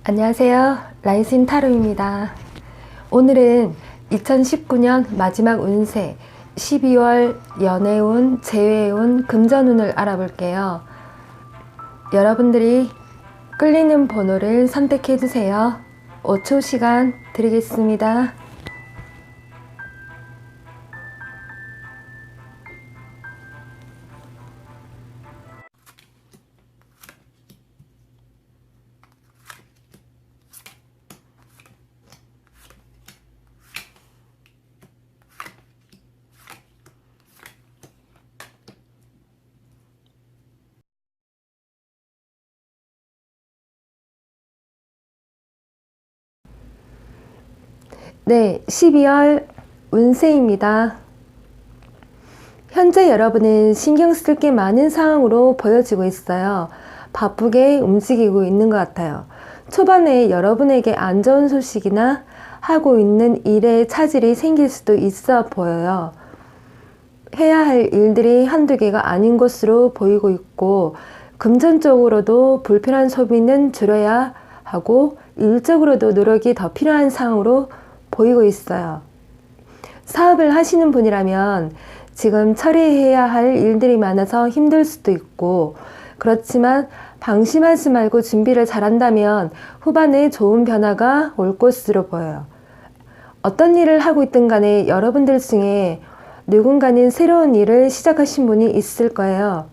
안녕하세요. 라이신 타로입니다. 오늘은 2019년 마지막 운세 12월 연애운, 재회운, 금전운을 알아볼게요. 여러분들이 끌리는 번호를 선택해 주세요. 5초 시간 드리겠습니다. 네, 12월 운세입니다. 현재 여러분은 신경 쓸 게 많은 상황으로 보여지고 있어요. 바쁘게 움직이고 있는 것 같아요. 초반에 여러분에게 안 좋은 소식이나 하고 있는 일에 차질이 생길 수도 있어 보여요. 해야 할 일들이 한두 개가 아닌 것으로 보이고 있고, 금전적으로도 불필요한 소비는 줄여야 하고, 일적으로도 노력이 더 필요한 상황으로 보이고 있어요. 사업을 하시는 분이라면 지금 처리해야 할 일들이 많아서 힘들 수도 있고, 그렇지만 방심하지 말고 준비를 잘한다면 후반에 좋은 변화가 올 것으로 보여요. 어떤 일을 하고 있든 간에 여러분들 중에 누군가는 새로운 일을 시작하신 분이 있을 거예요.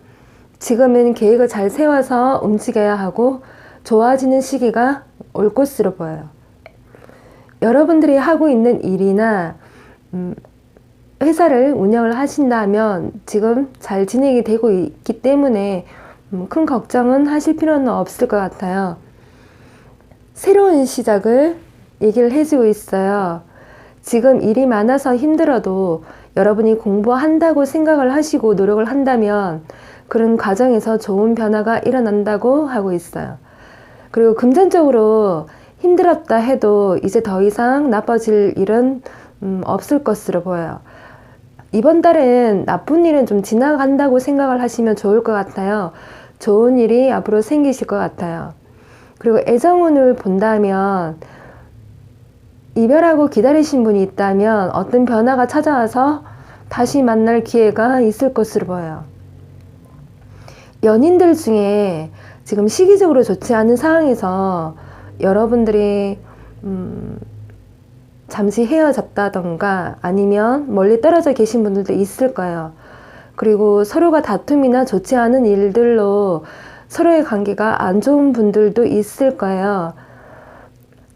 지금은 계획을 잘 세워서 움직여야 하고 좋아지는 시기가 올 것으로 보여요. 여러분들이 하고 있는 일이나 회사를 운영을 하신다면 지금 잘 진행이 되고 있기 때문에 큰 걱정은 하실 필요는 없을 것 같아요. 새로운 시작을 얘기를 해주고 있어요. 지금 일이 많아서 힘들어도 여러분이 공부한다고 생각을 하시고 노력을 한다면 그런 과정에서 좋은 변화가 일어난다고 하고 있어요. 그리고 금전적으로 힘들었다 해도 이제 더 이상 나빠질 일은 없을 것으로 보여요. 이번 달은 나쁜 일은 좀 지나간다고 생각을 하시면 좋을 것 같아요. 좋은 일이 앞으로 생기실 것 같아요. 그리고 애정운을 본다면 이별하고 기다리신 분이 있다면 어떤 변화가 찾아와서 다시 만날 기회가 있을 것으로 보여요. 연인들 중에 지금 시기적으로 좋지 않은 상황에서 여러분들이 잠시 헤어졌다던가 아니면 멀리 떨어져 계신 분들도 있을 거예요. 그리고 서로가 다툼이나 좋지 않은 일들로 서로의 관계가 안 좋은 분들도 있을 거예요.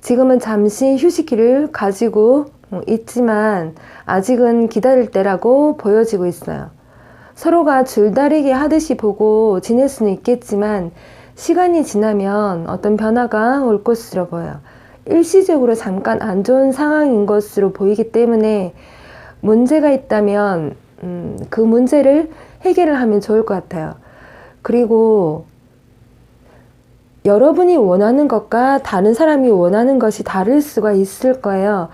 지금은 잠시 휴식기를 가지고 있지만 아직은 기다릴 때라고 보여지고 있어요. 서로가 줄다리기 하듯이 보고 지낼 수는 있겠지만 시간이 지나면 어떤 변화가 올 것으로 보여요. 일시적으로 잠깐 안 좋은 상황인 것으로 보이기 때문에 문제가 있다면 그 문제를 해결을 하면 좋을 것 같아요. 그리고 여러분이 원하는 것과 다른 사람이 원하는 것이 다를 수가 있을 거예요.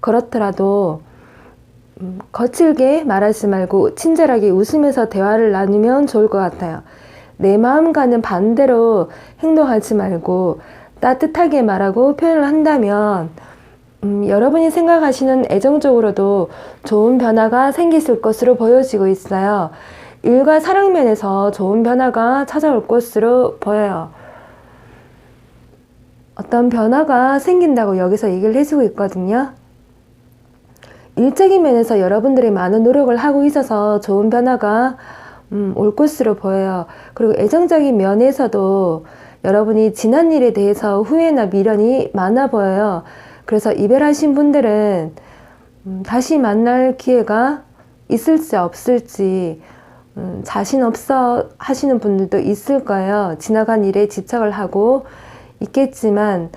그렇더라도 거칠게 말하지 말고 친절하게 웃으면서 대화를 나누면 좋을 것 같아요. 내 마음과는 반대로 행동하지 말고 따뜻하게 말하고 표현을 한다면 여러분이 생각하시는 애정적으로도 좋은 변화가 생기실 것으로 보여지고 있어요. 일과 사랑면에서 좋은 변화가 찾아올 것으로 보여요. 어떤 변화가 생긴다고 여기서 얘기를 해주고 있거든요. 일적인 면에서 여러분들이 많은 노력을 하고 있어서 좋은 변화가 올 것으로 보여요. 그리고 애정적인 면에서도 여러분이 지난 일에 대해서 후회나 미련이 많아 보여요. 그래서 이별하신 분들은 다시 만날 기회가 있을지 없을지 자신 없어 하시는 분들도 있을 거예요. 지나간 일에 집착을 하고 있겠지만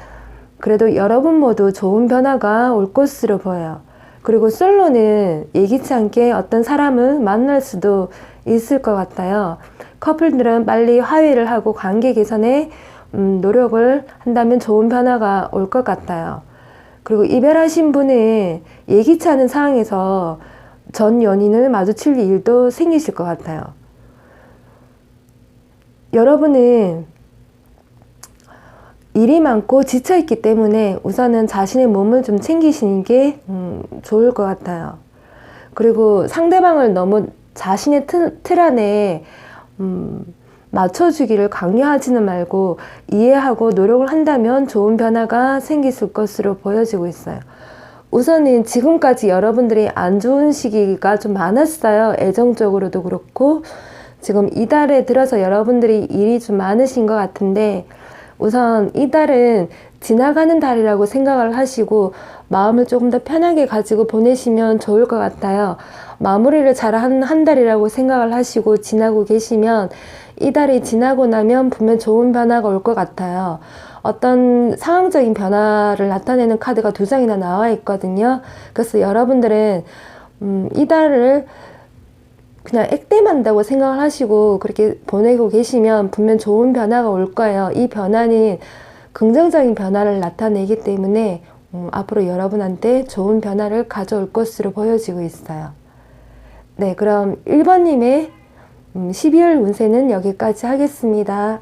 그래도 여러분 모두 좋은 변화가 올 것으로 보여요. 그리고 솔로는 예기치 않게 어떤 사람을 만날 수도 있을 것 같아요. 커플들은 빨리 화해를 하고 관계 개선에 노력을 한다면 좋은 변화가 올 것 같아요. 그리고 이별하신 분은 예기치 않은 상황에서 전 연인을 마주칠 일도 생기실 것 같아요. 여러분은 일이 많고 지쳐있기 때문에 우선은 자신의 몸을 좀 챙기시는 게 좋을 것 같아요. 그리고 상대방을 너무 자신의 틀 안에 맞춰주기를 강요하지는 말고 이해하고 노력을 한다면 좋은 변화가 생겼을 것으로 보여지고 있어요. 우선은 지금까지 여러분들이 안 좋은 시기가 좀 많았어요. 애정적으로도 그렇고 지금 이달에 들어서 여러분들이 일이 좀 많으신 것 같은데 우선 이달은 지나가는 달이라고 생각을 하시고 마음을 조금 더 편하게 가지고 보내시면 좋을 것 같아요. 마무리를 잘한 한 달이라고 생각을 하시고 지나고 계시면 이 달이 지나고 나면 분명 좋은 변화가 올 것 같아요. 어떤 상황적인 변화를 나타내는 카드가 2장이나 나와 있거든요. 그래서 여러분들은 이 달을 그냥 액땜한다고 생각을 하시고 그렇게 보내고 계시면 분명 좋은 변화가 올 거예요. 이 변화는 긍정적인 변화를 나타내기 때문에 앞으로 여러분한테 좋은 변화를 가져올 것으로 보여지고 있어요. 네, 그럼 1번님의 12월 운세는 여기까지 하겠습니다.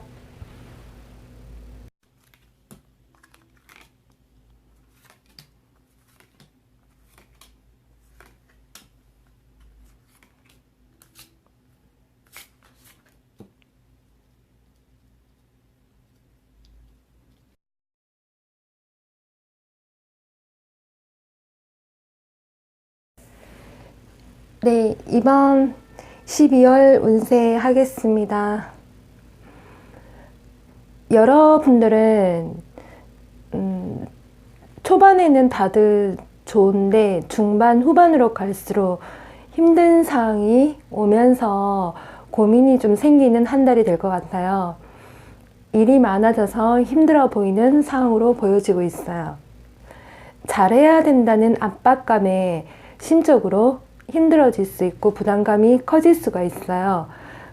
네, 이번 12월 운세 하겠습니다. 여러분들은 초반에는 다들 좋은데 중반 후반으로 갈수록 힘든 상황이 오면서 고민이 좀 생기는 한 달이 될 것 같아요. 일이 많아져서 힘들어 보이는 상황으로 보여지고 있어요. 잘해야 된다는 압박감에 심적으로 힘들어질 수 있고 부담감이 커질 수가 있어요.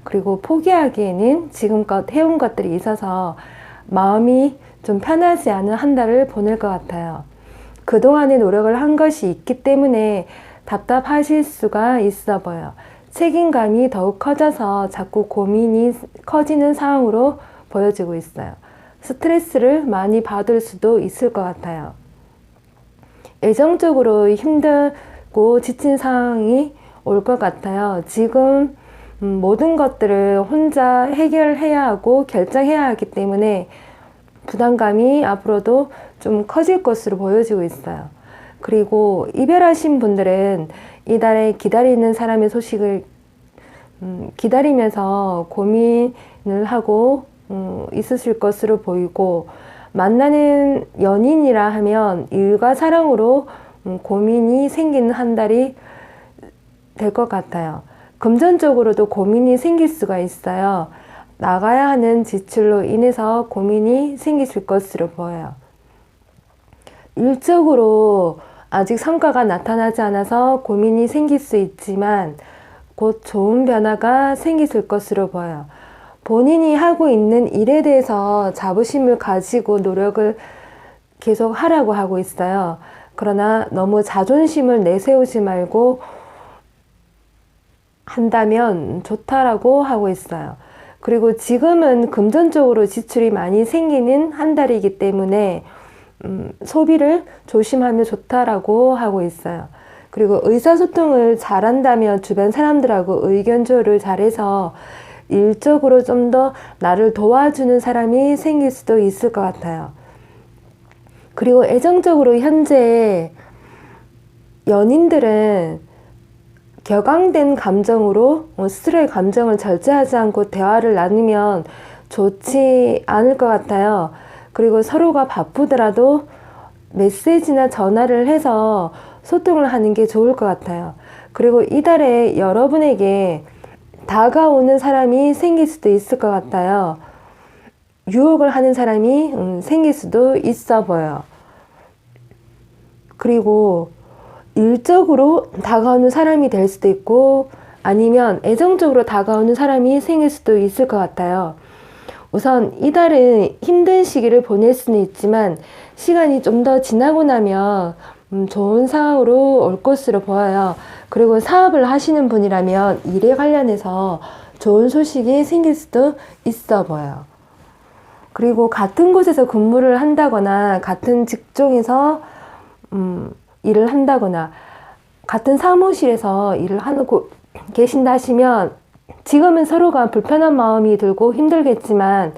그리고 포기하기에는 지금껏 해온 것들이 있어서 마음이 좀 편하지 않은 한 달을 보낼 것 같아요. 그동안의 노력을 한 것이 있기 때문에 답답하실 수가 있어 보여요. 책임감이 더욱 커져서 자꾸 고민이 커지는 상황으로 보여지고 있어요. 스트레스를 많이 받을 수도 있을 것 같아요. 애정적으로 힘들고 지친 상황이 올 것 같아요. 지금 모든 것들을 혼자 해결해야 하고 결정해야 하기 때문에 부담감이 앞으로도 좀 커질 것으로 보여지고 있어요. 그리고 이별하신 분들은 이달에 기다리는 사람의 소식을 기다리면서 고민을 하고 있으실 것으로 보이고 만나는 연인이라 하면 일과 사랑으로 고민이 생기는 한 달이 될 것 같아요. 금전적으로도 고민이 생길 수가 있어요. 나가야 하는 지출로 인해서 고민이 생기실 것으로 보여요. 일적으로 아직 성과가 나타나지 않아서 고민이 생길 수 있지만 곧 좋은 변화가 생기실 것으로 보여요. 본인이 하고 있는 일에 대해서 자부심을 가지고 노력을 계속 하라고 하고 있어요. 그러나 너무 자존심을 내세우지 말고 한다면 좋다라고 하고 있어요. 그리고 지금은 금전적으로 지출이 많이 생기는 한 달이기 때문에 소비를 조심하면 좋다라고 하고 있어요. 그리고 의사소통을 잘한다면 주변 사람들하고 의견 조율을 잘해서 일적으로 좀 더 나를 도와주는 사람이 생길 수도 있을 것 같아요. 그리고 애정적으로 현재 연인들은 격앙된 감정으로 스스로의 감정을 절제하지 않고 대화를 나누면 좋지 않을 것 같아요. 그리고 서로가 바쁘더라도 메시지나 전화를 해서 소통을 하는 게 좋을 것 같아요. 그리고 이달에 여러분에게 다가오는 사람이 생길 수도 있을 것 같아요. 유혹을 하는 사람이 생길 수도 있어 보여요. 그리고 일적으로 다가오는 사람이 될 수도 있고 아니면 애정적으로 다가오는 사람이 생길 수도 있을 것 같아요. 우선 이달은 힘든 시기를 보낼 수는 있지만 시간이 좀 더 지나고 나면 좋은 상황으로 올 것으로 보여요. 그리고 사업을 하시는 분이라면 일에 관련해서 좋은 소식이 생길 수도 있어 보여요. 그리고 같은 곳에서 근무를 한다거나 같은 직종에서 일을 한다거나 같은 사무실에서 일을 하고 계신다 하시면 지금은 서로가 불편한 마음이 들고 힘들겠지만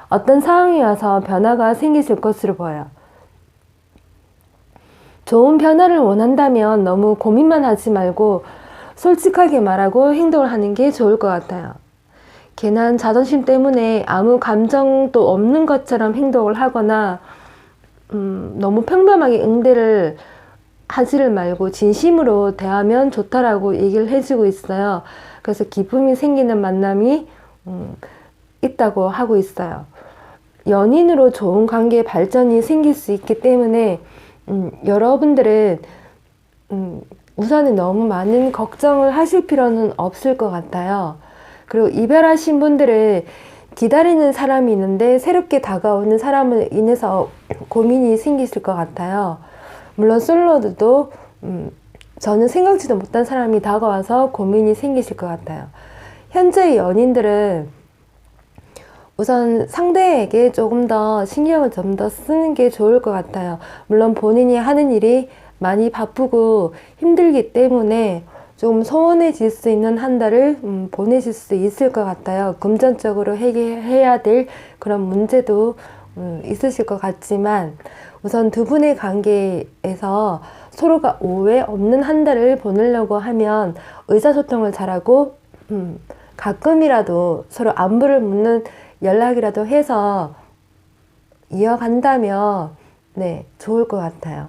어떤 상황이 와서 변화가 생기실 것으로 보여요. 좋은 변화를 원한다면 너무 고민만 하지 말고 솔직하게 말하고 행동을 하는 게 좋을 것 같아요. 괜한 자존심 때문에 아무 감정도 없는 것처럼 행동을 하거나 너무 평범하게 응대를 하지를 말고 진심으로 대하면 좋다라고 얘기를 해주고 있어요. 그래서 기쁨이 생기는 만남이 있다고 하고 있어요. 연인으로 좋은 관계 발전이 생길 수 있기 때문에 여러분들은 우선은 너무 많은 걱정을 하실 필요는 없을 것 같아요. 그리고 이별하신 분들은 기다리는 사람이 있는데 새롭게 다가오는 사람을 인해서 고민이 생기실 것 같아요. 물론 솔로들도 저는 생각지도 못한 사람이 다가와서 고민이 생기실 것 같아요. 현재 연인들은 우선 상대에게 조금 더 신경을 좀 더 쓰는 게 좋을 것 같아요. 물론 본인이 하는 일이 많이 바쁘고 힘들기 때문에 좀 소원해질 수 있는 한 달을 보내실 수 있을 것 같아요. 금전적으로 해결해야 될 그런 문제도 있으실 것 같지만 우선 두 분의 관계에서 서로가 오해 없는 한 달을 보내려고 하면 의사소통을 잘하고 가끔이라도 서로 안부를 묻는 연락이라도 해서 이어간다면 네, 좋을 것 같아요.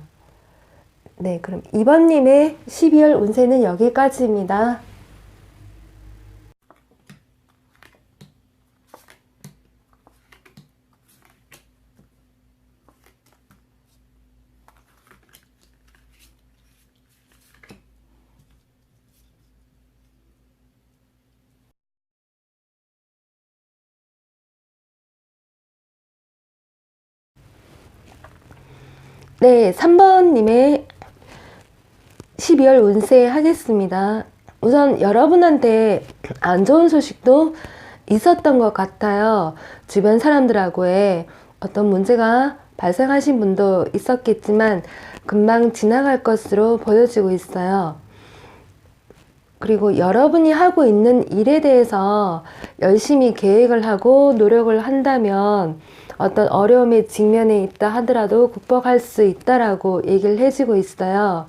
네, 그럼 2번님의 12월 운세는 여기까지입니다. 네, 3번님의 12월 운세 하겠습니다. 우선 여러분한테 안 좋은 소식도 있었던 것 같아요. 주변 사람들하고의 어떤 문제가 발생하신 분도 있었겠지만 금방 지나갈 것으로 보여지고 있어요. 그리고 여러분이 하고 있는 일에 대해서 열심히 계획을 하고 노력을 한다면 어떤 어려움에 직면해 있다 하더라도 극복할 수 있다라고 얘기를 해주고 있어요.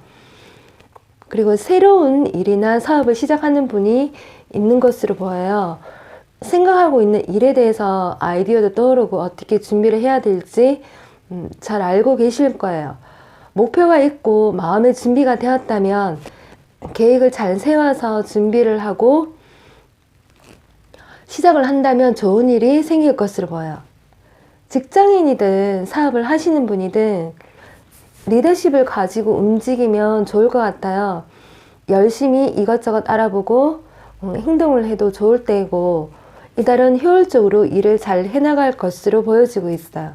그리고 새로운 일이나 사업을 시작하는 분이 있는 것으로 보여요. 생각하고 있는 일에 대해서 아이디어도 떠오르고 어떻게 준비를 해야 될지 잘 알고 계실 거예요. 목표가 있고 마음의 준비가 되었다면 계획을 잘 세워서 준비를 하고 시작을 한다면 좋은 일이 생길 것으로 보여요. 직장인이든 사업을 하시는 분이든 리더십을 가지고 움직이면 좋을 것 같아요. 열심히 이것저것 알아보고 행동을 해도 좋을 때고 이달은 효율적으로 일을 잘 해나갈 것으로 보여지고 있어요.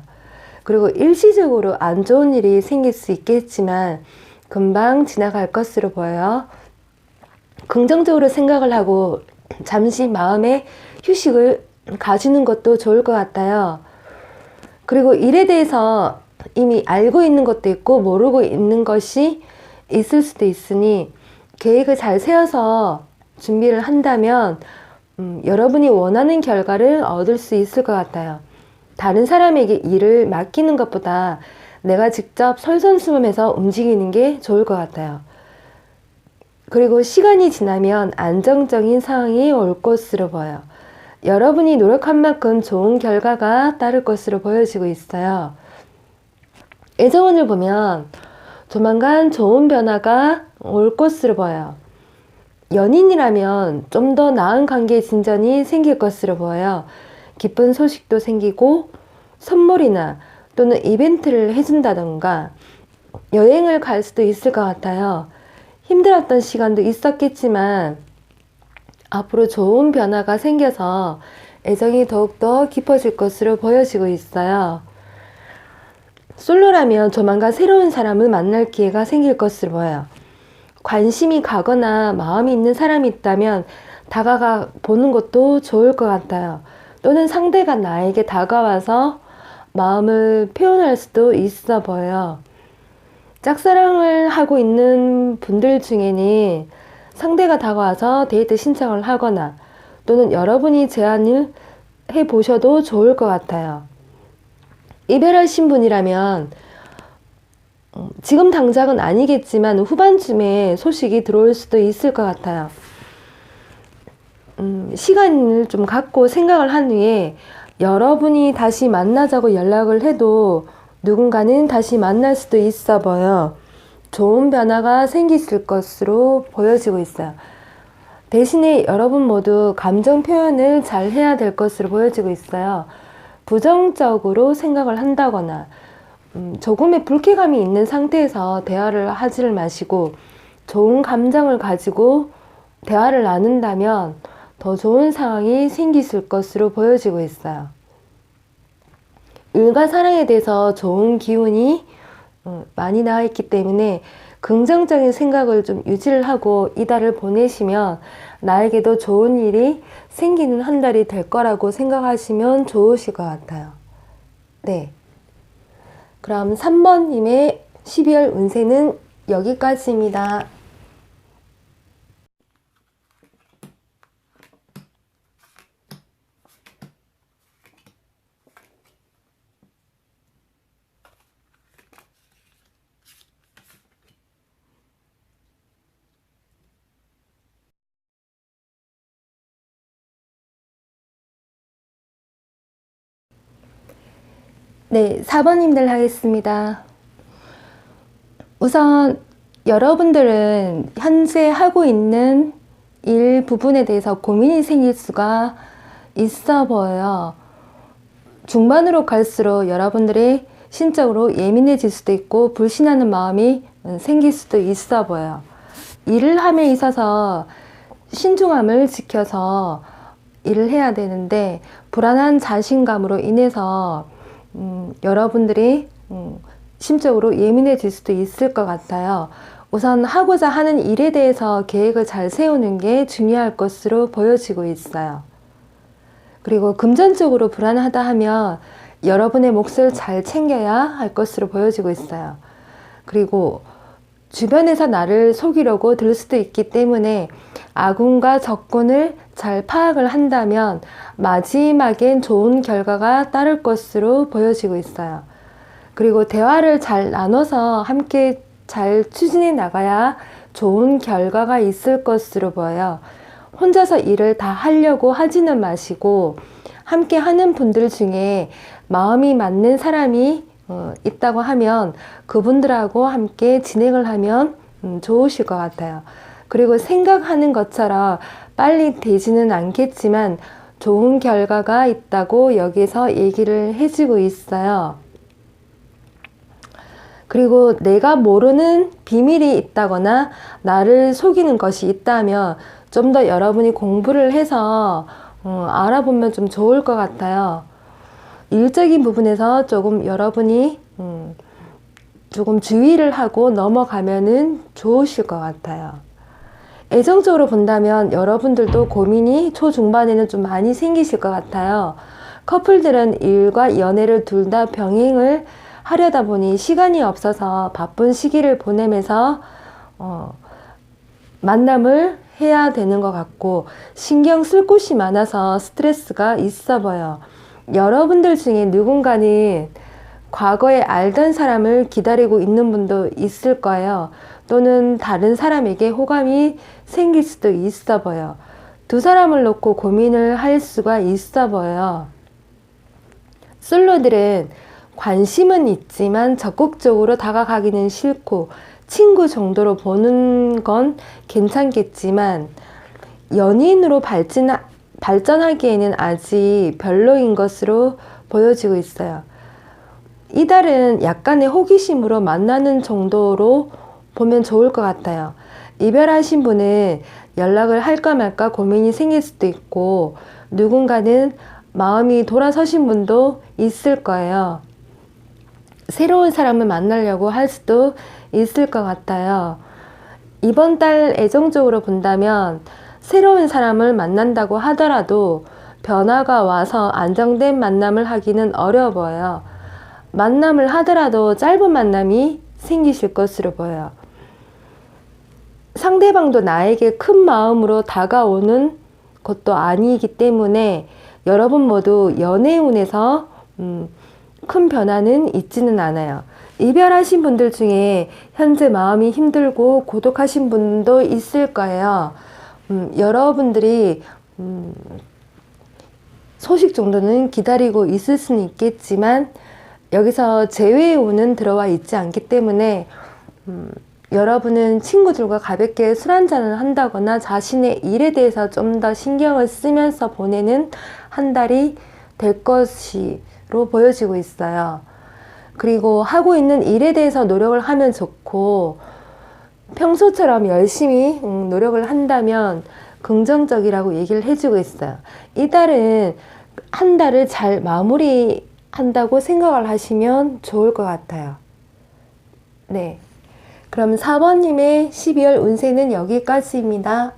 그리고 일시적으로 안 좋은 일이 생길 수 있겠지만 금방 지나갈 것으로 보여요. 긍정적으로 생각을 하고 잠시 마음의 휴식을 가지는 것도 좋을 것 같아요. 그리고 일에 대해서 이미 알고 있는 것도 있고 모르고 있는 것이 있을 수도 있으니 계획을 잘 세워서 준비를 한다면 여러분이 원하는 결과를 얻을 수 있을 것 같아요. 다른 사람에게 일을 맡기는 것보다 내가 직접 솔선수범해서 움직이는 게 좋을 것 같아요. 그리고 시간이 지나면 안정적인 상황이 올 것으로 보여요. 여러분이 노력한 만큼 좋은 결과가 따를 것으로 보여지고 있어요. 애정운을 보면 조만간 좋은 변화가 올 것으로 보여요. 연인이라면 좀 더 나은 관계 진전이 생길 것으로 보여요. 기쁜 소식도 생기고 선물이나 또는 이벤트를 해준다던가 여행을 갈 수도 있을 것 같아요. 힘들었던 시간도 있었겠지만 앞으로 좋은 변화가 생겨서 애정이 더욱더 깊어질 것으로 보여지고 있어요. 솔로라면 조만간 새로운 사람을 만날 기회가 생길 것으로 보여요. 관심이 가거나 마음이 있는 사람이 있다면 다가가 보는 것도 좋을 것 같아요. 또는 상대가 나에게 다가와서 마음을 표현할 수도 있어 보여요. 짝사랑을 하고 있는 분들 중에는 상대가 다가와서 데이트 신청을 하거나 또는 여러분이 제안을 해보셔도 좋을 것 같아요. 이별하신 분이라면 지금 당장은 아니겠지만 후반쯤에 소식이 들어올 수도 있을 것 같아요. 시간을 좀 갖고 생각을 한 후에 여러분이 다시 만나자고 연락을 해도 누군가는 다시 만날 수도 있어 보여 좋은 변화가 생겼을 것으로 보여지고 있어요. 대신에 여러분 모두 감정 표현을 잘 해야 될 것으로 보여지고 있어요. 부정적으로 생각을 한다거나 조금의 불쾌감이 있는 상태에서 대화를 하지를 마시고 좋은 감정을 가지고 대화를 나눈다면 더 좋은 상황이 생겼을 것으로 보여지고 있어요. 일과 사랑에 대해서 좋은 기운이 많이 나와 있기 때문에 긍정적인 생각을 좀 유지를 하고 이달을 보내시면 나에게도 좋은 일이 생기는 한 달이 될 거라고 생각하시면 좋으실 것 같아요. 네. 그럼 3번님의 12월 운세는 여기까지입니다. 네, 4번님들 하겠습니다. 우선 여러분들은 현재 하고 있는 일 부분에 대해서 고민이 생길 수가 있어 보여요. 중반으로 갈수록 여러분들이 심적으로 예민해질 수도 있고 불신하는 마음이 생길 수도 있어 보여요. 일을 함에 있어서 신중함을 지켜서 일을 해야 되는데 불안한 자신감으로 인해서 여러분들이 심적으로 예민해질 수도 있을 것 같아요. 우선 하고자 하는 일에 대해서 계획을 잘 세우는 게 중요할 것으로 보여지고 있어요. 그리고 금전적으로 불안하다 하면 여러분의 몫을 잘 챙겨야 할 것으로 보여지고 있어요. 그리고 주변에서 나를 속이려고 들 수도 있기 때문에 아군과 적군을 잘 파악을 한다면 마지막엔 좋은 결과가 따를 것으로 보여지고 있어요. 그리고 대화를 잘 나눠서 함께 잘 추진해 나가야 좋은 결과가 있을 것으로 보여요. 혼자서 일을 다 하려고 하지는 마시고 함께 하는 분들 중에 마음이 맞는 사람이 있다고 하면 그분들하고 함께 진행을 하면 좋으실 것 같아요. 그리고 생각하는 것처럼 빨리 되지는 않겠지만 좋은 결과가 있다고 여기서 얘기를 해주고 있어요. 그리고 내가 모르는 비밀이 있다거나 나를 속이는 것이 있다면 좀 더 여러분이 공부를 해서 알아보면 좀 좋을 것 같아요. 일적인 부분에서 조금 여러분이 조금 주의를 하고 넘어가면은 좋으실 것 같아요. 애정적으로 본다면 여러분들도 고민이 초중반에는 좀 많이 생기실 것 같아요. 커플들은 일과 연애를 둘 다 병행을 하려다 보니 시간이 없어서 바쁜 시기를 보내면서 만남을 해야 되는 것 같고 신경 쓸 곳이 많아서 스트레스가 있어 보여. 여러분들 중에 누군가는 과거에 알던 사람을 기다리고 있는 분도 있을 거예요. 또는 다른 사람에게 호감이 생길 수도 있어 보여. 두 사람을 놓고 고민을 할 수가 있어 보여. 솔로들은 관심은 있지만 적극적으로 다가가기는 싫고 친구 정도로 보는 건 괜찮겠지만 연인으로 발전하기에는 아직 별로인 것으로 보여지고 있어요. 이달은 약간의 호기심으로 만나는 정도로 보면 좋을 것 같아요. 이별하신 분은 연락을 할까 말까 고민이 생길 수도 있고 누군가는 마음이 돌아서신 분도 있을 거예요. 새로운 사람을 만나려고 할 수도 있을 것 같아요. 이번 달 애정적으로 본다면 새로운 사람을 만난다고 하더라도 변화가 와서 안정된 만남을 하기는 어려워요. 만남을 하더라도 짧은 만남이 생기실 것으로 보여요. 상대방도 나에게 큰 마음으로 다가오는 것도 아니기 때문에 여러분 모두 연애운에서 큰 변화는 있지는 않아요. 이별하신 분들 중에 현재 마음이 힘들고 고독하신 분도 있을 거예요. 여러분들이 소식 정도는 기다리고 있을 수는 있겠지만 여기서 재회의 운은 들어와 있지 않기 때문에 여러분은 친구들과 가볍게 술 한잔을 한다거나 자신의 일에 대해서 좀 더 신경을 쓰면서 보내는 한 달이 될 것으로 보여지고 있어요. 그리고 하고 있는 일에 대해서 노력을 하면 좋고 평소처럼 열심히 노력을 한다면 긍정적이라고 얘기를 해주고 있어요. 이 달은 한 달을 잘 마무리한다고 생각을 하시면 좋을 것 같아요. 네. 그럼 4번님의 12월 운세는 여기까지입니다.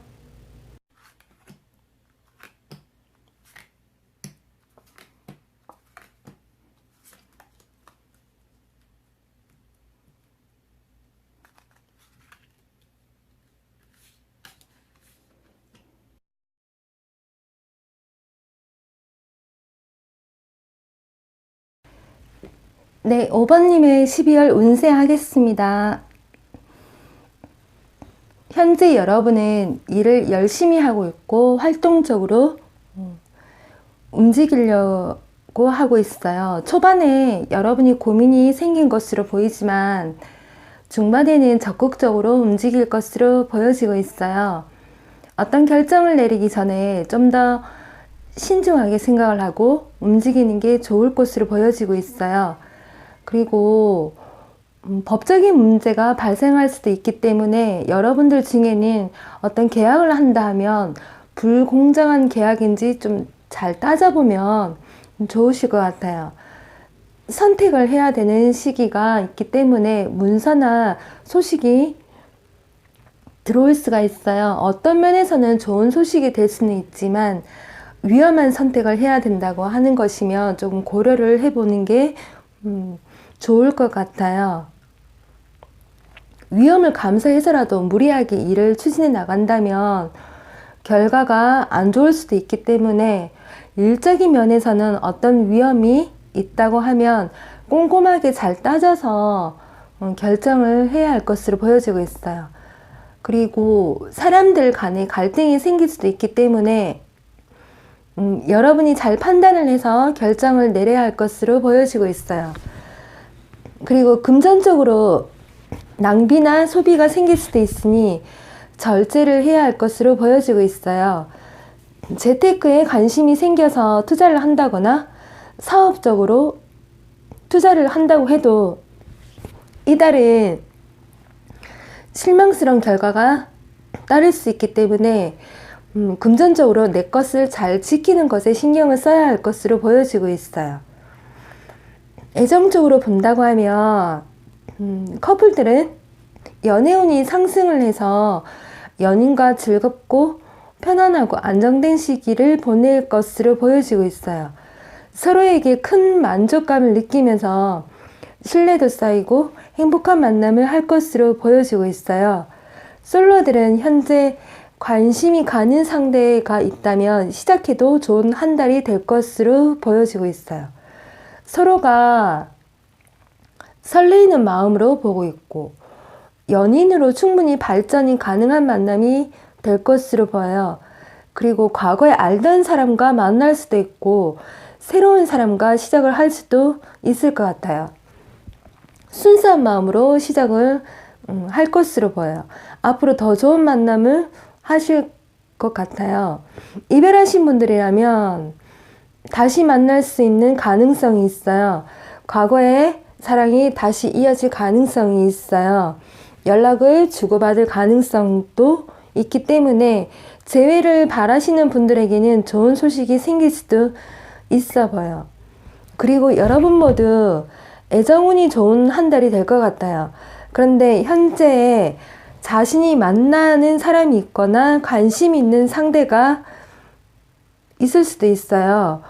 네, 5번님의 12월 운세 하겠습니다. 현재 여러분은 일을 열심히 하고 있고 활동적으로 움직이려고 하고 있어요. 초반에 여러분이 고민이 생긴 것으로 보이지만 중반에는 적극적으로 움직일 것으로 보여지고 있어요. 어떤 결정을 내리기 전에 좀 더 신중하게 생각을 하고 움직이는 게 좋을 것으로 보여지고 있어요. 그리고 법적인 문제가 발생할 수도 있기 때문에 여러분들 중에는 어떤 계약을 한다 하면 불공정한 계약인지 좀 잘 따져보면 좋으실 것 같아요. 선택을 해야 되는 시기가 있기 때문에 문서나 소식이 들어올 수가 있어요. 어떤 면에서는 좋은 소식이 될 수는 있지만 위험한 선택을 해야 된다고 하는 것이면 조금 고려를 해보는 게 좋을 것 같아요. 위험을 감수해서라도 무리하게 일을 추진해 나간다면 결과가 안 좋을 수도 있기 때문에 일적인 면에서는 어떤 위험이 있다고 하면 꼼꼼하게 잘 따져서 결정을 해야 할 것으로 보여지고 있어요. 그리고 사람들 간에 갈등이 생길 수도 있기 때문에 여러분이 잘 판단을 해서 결정을 내려야 할 것으로 보여지고 있어요. 그리고 금전적으로 낭비나 소비가 생길 수도 있으니 절제를 해야 할 것으로 보여지고 있어요. 재테크에 관심이 생겨서 투자를 한다거나 사업적으로 투자를 한다고 해도 이달은 실망스러운 결과가 따를 수 있기 때문에 금전적으로 내 것을 잘 지키는 것에 신경을 써야 할 것으로 보여지고 있어요. 애정적으로 본다고 하면 커플들은 연애운이 상승을 해서 연인과 즐겁고 편안하고 안정된 시기를 보낼 것으로 보여지고 있어요. 서로에게 큰 만족감을 느끼면서 신뢰도 쌓이고 행복한 만남을 할 것으로 보여지고 있어요. 솔로들은 현재 관심이 가는 상대가 있다면 시작해도 좋은 한 달이 될 것으로 보여지고 있어요. 서로가 설레이는 마음으로 보고 있고 연인으로 충분히 발전이 가능한 만남이 될 것으로 보여요. 그리고 과거에 알던 사람과 만날 수도 있고 새로운 사람과 시작을 할 수도 있을 것 같아요. 순수한 마음으로 시작을 할 것으로 보여요. 앞으로 더 좋은 만남을 하실 것 같아요. 이별하신 분들이라면 다시 만날 수 있는 가능성이 있어요. 과거의 사랑이 다시 이어질 가능성이 있어요. 연락을 주고받을 가능성도 있기 때문에 재회를 바라시는 분들에게는 좋은 소식이 생길 수도 있어 보여. 그리고 여러분 모두 애정운이 좋은 한 달이 될 것 같아요. 그런데 현재 자신이 만나는 사람이 있거나 관심 있는 상대가 있을 수도 있어요.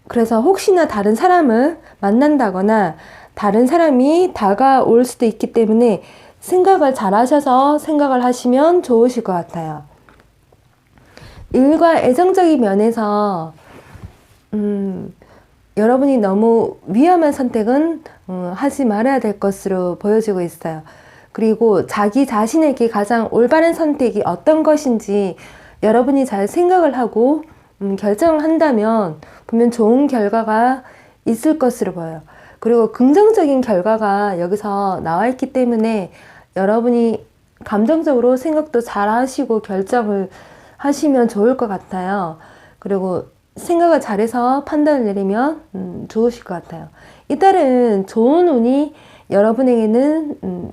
그래서 혹시나 다른 사람을 만난다거나 다른 사람이 다가올 수도 있기 때문에 생각을 잘 하셔서 생각을 하시면 좋으실 것 같아요. 일과 애정적인 면에서 여러분이 너무 위험한 선택은 하지 말아야 될 것으로 보여지고 있어요. 그리고 자기 자신에게 가장 올바른 선택이 어떤 것인지 여러분이 잘 생각을 하고 결정을 한다면 보면 좋은 결과가 있을 것으로 보여요. 그리고 긍정적인 결과가 여기서 나와 있기 때문에 여러분이 감정적으로 생각도 잘 하시고 결정을 하시면 좋을 것 같아요. 그리고 생각을 잘해서 판단을 내리면 좋으실 것 같아요. 이달은 좋은 운이 여러분에게는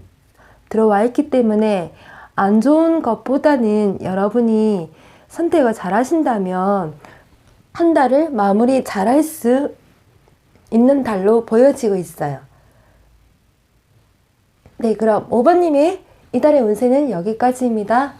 들어와 있기 때문에 안 좋은 것보다는 여러분이 선택을 잘 하신다면 한 달을 마무리 잘 할 수 있는 달로 보여지고 있어요. 네, 그럼 5번님의 이달의 운세는 여기까지입니다.